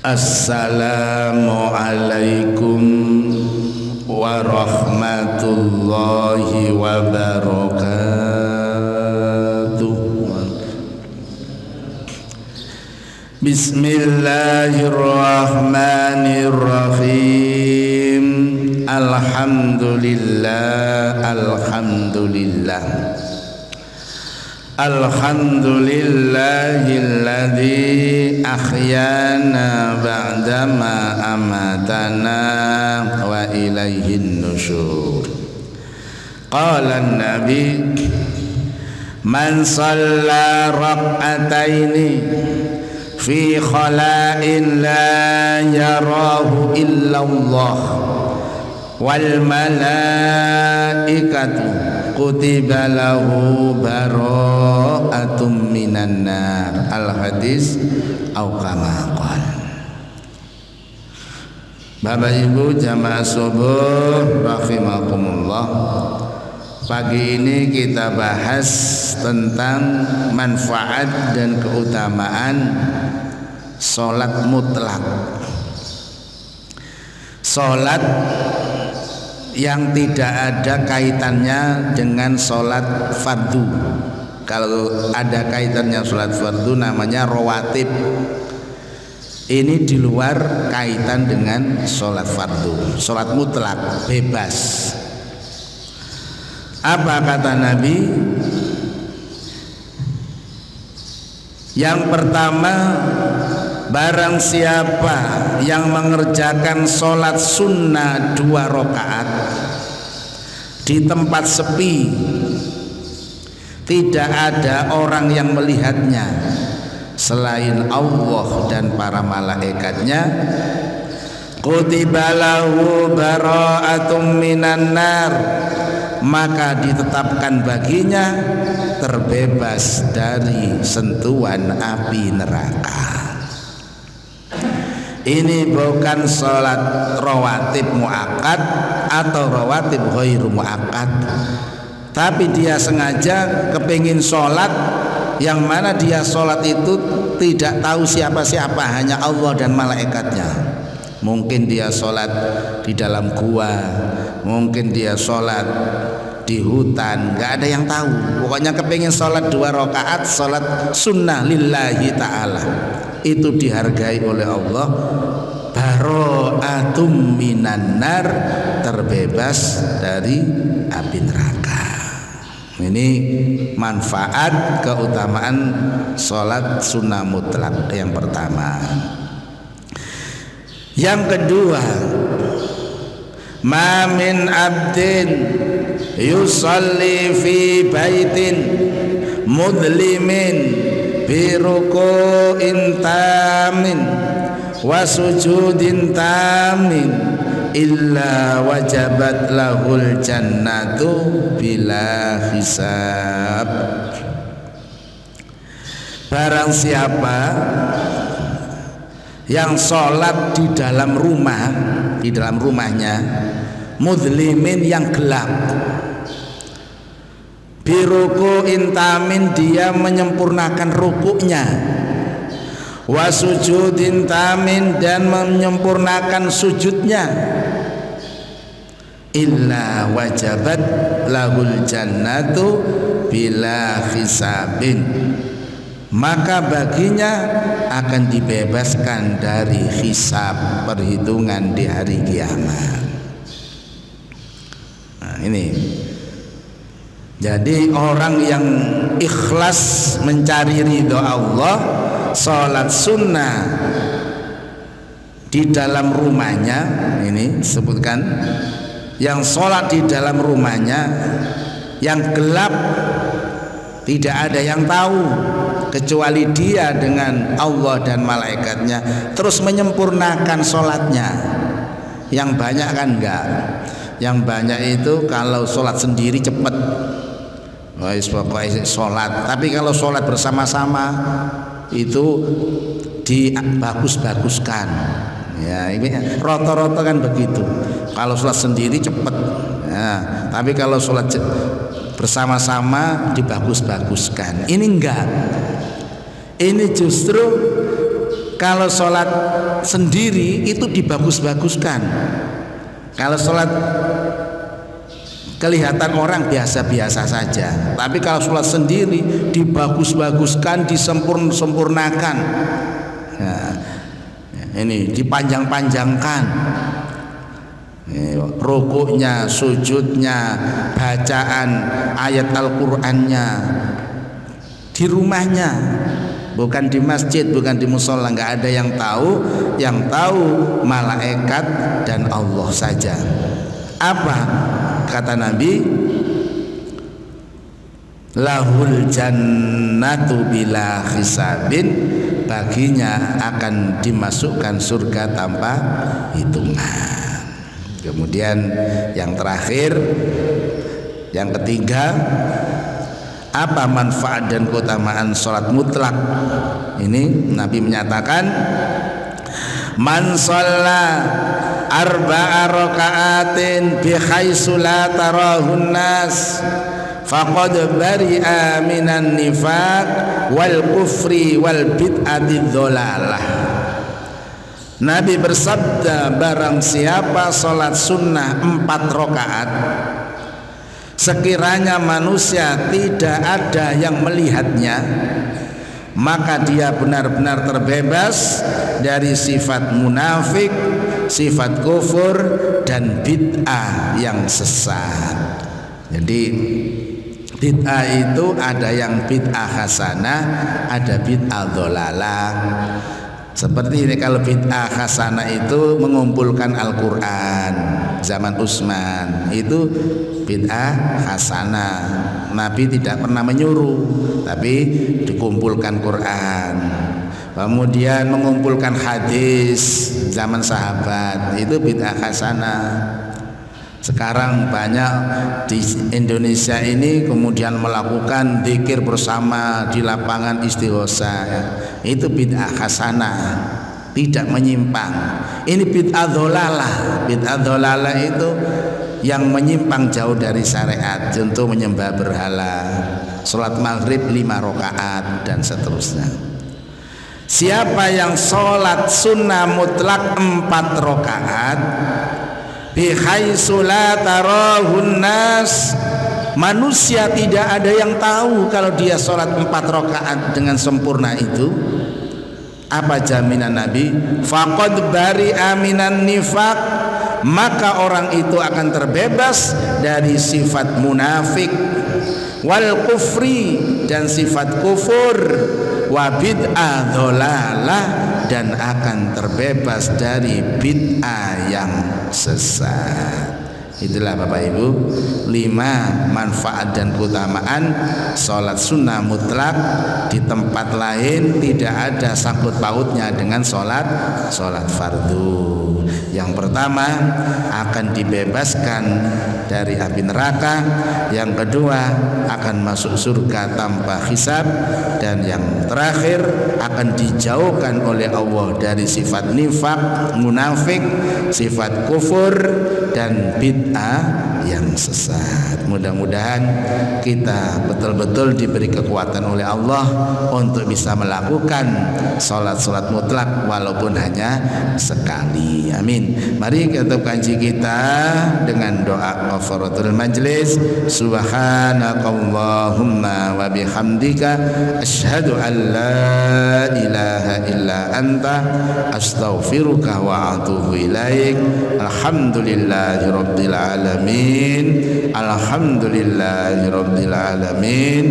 Assalamualaikum warahmatullahi wabarakatuh. Bismillahirrahmanirrahim. Alhamdulillah. Alhamdulillahilladzi ahyana ba'dama amatana wa ilaihin nusyur. Qala an-nabi man shalla rak'ataini fi khala'in la yarahu illallah wal malaikatu kutiba lahu bara'atum minan nar. Al-hadis au kama qala. Bapak Ibu jamaah subuh rahimakumullah, pagi ini kita bahas tentang manfaat dan keutamaan salat mutlak. Salat yang tidak ada kaitannya dengan sholat fardu. Kalau ada kaitannya sholat fardu namanya rawatib. Ini di luar kaitan dengan sholat fardu. Sholat mutlak, bebas. Apa kata Nabi? Yang pertama, barang siapa yang mengerjakan sholat sunnah 2 rakaat di tempat sepi, tidak ada orang yang melihatnya selain Allah dan para malaikatnya, kutiba lahu bara'atum minan nar, maka ditetapkan baginya terbebas dari sentuhan api neraka. Ini bukan sholat rawatib muakkad atau rawatib ghairu muakkad, tapi dia sengaja kepingin sholat yang mana dia sholat itu tidak tahu siapa-siapa, hanya Allah dan malaikatnya. Mungkin dia sholat di dalam gua, mungkin dia sholat di hutan, nggak ada yang tahu. Pokoknya kepingin sholat 2 rakaat, sholat sunnah lillahi ta'ala, itu dihargai oleh Allah. Bara'atum minan nar, terbebas dari api neraka. Ini manfaat keutamaan sholat sunnah mutlak yang pertama. Yang kedua, ma min abdin yusalli fi baitin mudlimin bi ruku'in tamin wa sujudin tamin illa wajabat lahul jannatu bila hisab. Barang siapa yang sholat di dalam rumah, di dalam rumahnya, mudlimin yang gelap, biruku intamin, dia menyempurnakan rukuknya, wasujudin tamin, dan menyempurnakan sujudnya, illa wajabat lahul jannatu bila hisabin, maka baginya akan dibebaskan dari hisab, perhitungan di hari kiamat. Nah, ini jadi orang yang ikhlas mencari ridho Allah, sholat sunnah di dalam rumahnya, ini disebutkan, yang sholat di dalam rumahnya yang gelap, tidak ada yang tahu kecuali dia dengan Allah dan malaikatnya, terus menyempurnakan sholatnya. Yang banyak kan enggak, yang banyak itu kalau sholat sendiri cepet, pokoknya sholat, tapi kalau sholat bersama-sama itu dibagus-baguskan. Ya, ini rata-rata kan begitu. Kalau sholat sendiri cepet, ya, tapi kalau sholat bersama-sama dibagus-baguskan. Ini enggak. Ini justru Kalau sholat sendiri itu dibagus-baguskan. Kalau sholat kelihatan orang biasa-biasa saja, tapi kalau sholat sendiri dibagus-baguskan, disempurnakan. Nah, ini dipanjang-panjangkan, rukuknya, sujudnya, bacaan ayat Al-Qur'annya di rumahnya, bukan di masjid, bukan di musola. Nggak ada yang tahu, yang tahu malaikat dan Allah saja. Apa kata Nabi? Lahul jannatu bila hisabin, baginya akan dimasukkan surga tanpa hitungan. Kemudian yang terakhir, yang ketiga, apa manfaat dan keutamaan sholat mutlak? Ini Nabi menyatakan, man shalla arba'a raka'atin bihaitsu la tarahun nas faqad bari'a minan nifaq wal kufri wal bid'ati dhalalah. Nabi bersabda, barang siapa sholat sunnah 4 rakaat sekiranya manusia tidak ada yang melihatnya, maka dia benar-benar terbebas dari sifat munafik, sifat kufur, dan bid'ah yang sesat. Jadi bid'ah itu ada yang bid'ah hasanah, ada bid'ah dhalalah. Seperti ini, kalau bid'ah hasanah itu mengumpulkan Al-Quran zaman Utsman, itu bid'ah hasanah. Nabi tidak pernah menyuruh, tapi dikumpulkan Quran. Kemudian mengumpulkan hadis zaman sahabat, itu bid'ah hasanah. Sekarang banyak di Indonesia ini kemudian melakukan zikir bersama di lapangan istighosa, itu bid'ah hasanah, tidak menyimpang. Ini bid'ah dhalalah. Bid'ah dhalalah itu yang menyimpang jauh dari syariat, contoh menyembah berhala, sholat maghrib 5 rakaat dan seterusnya. Siapa yang sholat sunnah mutlak 4 rakaat bihaitsu la tarahun nas, manusia tidak ada yang tahu kalau dia sholat 4 rakaat dengan sempurna itu, apa jaminan Nabi? Faqad bari'a minan nifaq, maka orang itu akan terbebas dari sifat munafik, wal kufri, dan sifat kufur, wa bid'ah dhalalah, dan akan terbebas dari bid'ah yang sesat. Itulah Bapak Ibu 5 manfaat dan keutamaan sholat sunnah mutlak. Di tempat lain tidak ada sangkut pautnya dengan sholat fardu. Yang pertama, akan dibebaskan dari api neraka. Yang kedua, akan masuk surga tanpa hisab. Dan yang terakhir, akan dijauhkan oleh Allah dari sifat nifak, munafik, sifat kufur, dan bid'ah yang sesat. Mudah-mudahan kita betul-betul diberi kekuatan oleh Allah untuk bisa melakukan sholat mutlak walaupun hanya sekali. Amin. Mari kita kaji kita dengan doa kafaratul majlis. Subhanakallahumma wa bihamdika asyhadu an la ilaha illa anta astaghfiruka wa atubu ilaik. Alhamdulillahi rabbil alamin. Alhamdulillahi rabbil alamin.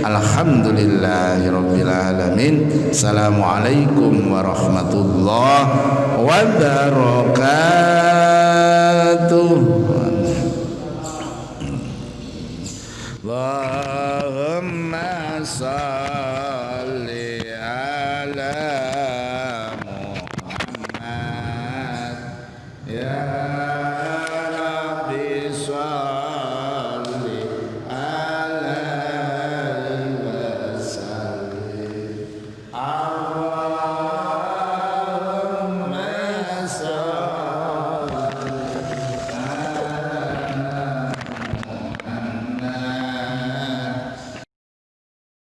Alhamdulillahi rabbil alamin. Assalamualaikum warahmatullahi wabarakatuh.